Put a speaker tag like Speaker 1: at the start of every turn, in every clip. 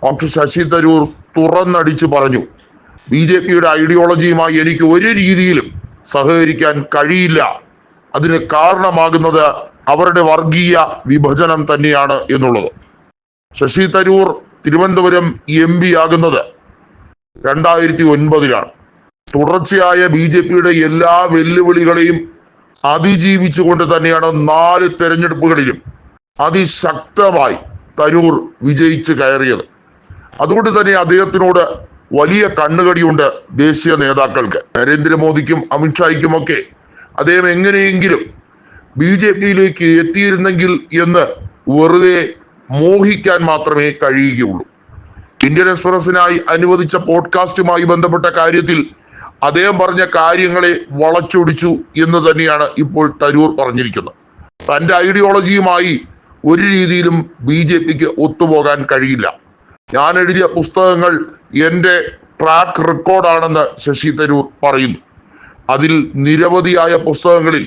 Speaker 1: Doctor Sasi Tharoor തുറന്നടിച്ചു പറഞ്ഞു, BJPയുടെ ഐഡിയോളജിയുമായി എനിക്ക് ഒരു രീതിയിലും സഹകരിക്കാൻ കഴിയില്ല. അതിന് കാരണമാകുന്നത് അവരുടെ വർഗീയ വിഭജനം തന്നെയാണ് എന്നുള്ളത്. ശശി തരൂർ തിരുവനന്തപുരം MP ആകുന്നത് 2009 തുടർച്ചയായ BJPയുടെ എല്ലാ വെല്ലുവിളികളെയും അതിജീവിച്ചുകൊണ്ട് തന്നെയാണ് 4 തെരഞ്ഞെടുപ്പുകളിലും അതിശക്തമായി തരൂർ വിജയിച്ച് കയറിയത്. അതുകൊണ്ട് തന്നെ അദ്ദേഹത്തിനോട് വലിയ കണ്ണുകടിയുണ്ട് ദേശീയ നേതാക്കൾക്ക്. നരേന്ദ്രമോദിക്കും അമിത്ഷായ്ക്കുമൊക്കെ അദ്ദേഹം എങ്ങനെയെങ്കിലും BJPയിലേക്ക് എത്തിയിരുന്നെങ്കിൽ എന്ന് വെറുതെ മോഹിക്കാൻ മാത്രമേ കഴിയുകയുള്ളൂ. ഇന്ത്യൻ എക്സ്പ്രസിനായി അനുവദിച്ച പോഡ്കാസ്റ്റുമായി ബന്ധപ്പെട്ട കാര്യത്തിൽ അദ്ദേഹം പറഞ്ഞ കാര്യങ്ങളെ വളച്ചൊടിച്ചു എന്ന് തന്നെയാണ് ഇപ്പോൾ തരൂർ പറഞ്ഞിരിക്കുന്നത്. തന്റെ ഐഡിയോളജിയുമായി ഒരു രീതിയിലും BJPക്ക് ഒത്തുപോകാൻ കഴിയില്ല. ഞാൻ എഴുതിയ പുസ്തകങ്ങൾ എന്റെ ട്രാക്ക് റെക്കോർഡാണെന്ന് ശശി തരൂർ പറയുന്നു. അതിൽ നിരവധിയായ പുസ്തകങ്ങളിൽ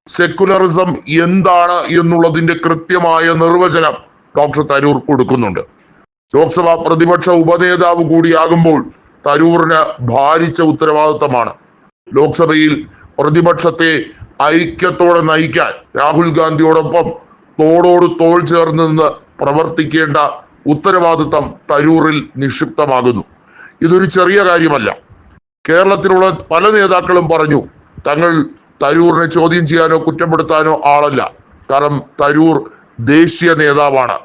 Speaker 1: സെക്കുലറിസം എന്താണ് എന്നുള്ളതിന്റെ കൃത്യമായ നിർവചനം ഡോക്ടർ തരൂർ കൊടുക്കുന്നുണ്ട്. ലോക്സഭാ പ്രതിപക്ഷ ഉപനേതാവ് കൂടിയാകുമ്പോൾ തരൂറിന് ഭാരിച്ച ഉത്തരവാദിത്തമാണ്. ലോക്സഭയിൽ പ്രതിപക്ഷത്തെ ഐക്യത്തോടെ നയിക്കാൻ രാഹുൽ ഗാന്ധിയോടൊപ്പം തോളോട് തോൾ ചേർന്ന് നിന്ന് പ്രവർത്തിക്കേണ്ട ഉത്തരവാദിത്തം തരൂറിൽ നിക്ഷിപ്തമാകുന്നു. ഇതൊരു ചെറിയ കാര്യമല്ല. കേരളത്തിലുള്ള പല നേതാക്കളും പറഞ്ഞു തങ്ങൾ തരൂറിനെ ചോദ്യം ചെയ്യാനോ കുറ്റപ്പെടുത്താനോ ആളല്ല. കാരണം തരൂർ ദേശീയ നേതാവാണ്.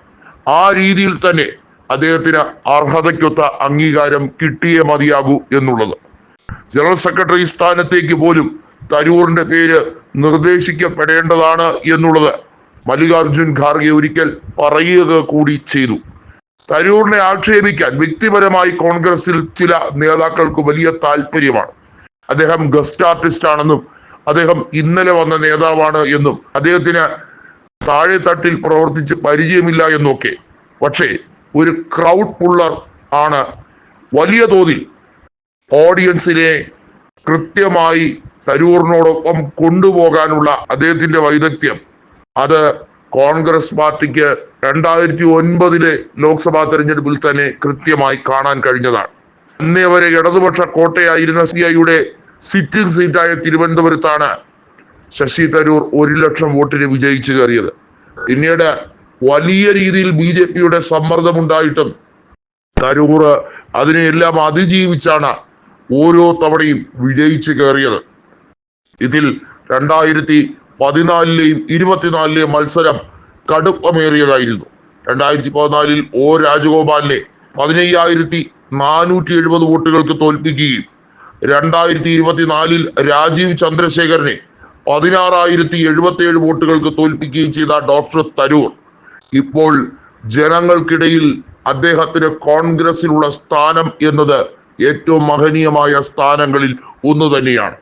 Speaker 1: ആ രീതിയിൽ തന്നെ അദ്ദേഹത്തിന് അർഹതയ്ക്കൊത്ത അംഗീകാരം കിട്ടിയേ മതിയാകൂ എന്നുള്ളത്. ജനറൽ സെക്രട്ടറി സ്ഥാനത്തേക്ക് പോലും തരൂറിന്റെ പേര് നിർദ്ദേശിക്കപ്പെടേണ്ടതാണ് എന്നുള്ളത് മല്ലികാർജുൻ ഖാർഗെ ഒരിക്കൽ പറയുക കൂടി ചെയ്തു. തരൂറിനെ ആക്ഷേപിക്കാൻ വ്യക്തിപരമായി കോൺഗ്രസിൽ ചില നേതാക്കൾക്ക് വലിയ താല്പര്യമാണ്. അദ്ദേഹം ഗസ്റ്റ് ആർട്ടിസ്റ്റ് ആണെന്നും അദ്ദേഹം ഇന്നലെ വന്ന നേതാവാണ് എന്നും അദ്ദേഹത്തിന് താഴെ തട്ടിൽ പ്രവർത്തിച്ച് പരിചയമില്ല എന്നൊക്കെ. പക്ഷേ ഒരു ക്രൗഡ് പുള്ളർ ആണ്. വലിയ തോതിൽ ഓഡിയൻസിനെ കൃത്യമായി തരൂറിനോടൊപ്പം കൊണ്ടുപോകാനുള്ള അദ്ദേഹത്തിന്റെ വൈദഗ്ധ്യം അത് കോൺഗ്രസ് പാർട്ടിക്ക് 2009 ലോക്സഭാ തെരഞ്ഞെടുപ്പിൽ തന്നെ കൃത്യമായി കാണാൻ കഴിഞ്ഞതാണ്. അന്നേ വരെ ഇടതുപക്ഷ കോട്ടയായിരുന്ന CIയുടെ സിറ്റിംഗ് സീറ്റായ തിരുവനന്തപുരത്താണ് ശശി തരൂർ 1 ലക്ഷം വോട്ടിന് വിജയിച്ചു കയറിയത്. പിന്നീട് വലിയ രീതിയിൽ BJPയുടെ സമ്മർദ്ദമുണ്ടായിട്ടും തരൂർ അതിനെയെല്ലാം അതിജീവിച്ചാണ് ഓരോ തവണയും വിജയിച്ചു കയറിയത്. ഇതിൽ 2014 24 മത്സരം കടുപ്പമേറിയതായിരുന്നു. 2014 O രാജഗോപാലിനെ 15,470 വോട്ടുകൾക്ക് തോൽപ്പിക്കുകയും 2024 രാജീവ് ചന്ദ്രശേഖരനെ 16,077 വോട്ടുകൾക്ക് തോൽപ്പിക്കുകയും ചെയ്ത ഡോക്ടർ തരൂർ ഇപ്പോൾ ജനങ്ങൾക്കിടയിൽ അദ്ദേഹത്തിന് കോൺഗ്രസിലുള്ള സ്ഥാനം എന്നത് ഏറ്റവും മഹനീയമായ സ്ഥാനങ്ങളിൽ ഒന്ന് തന്നെയാണ്.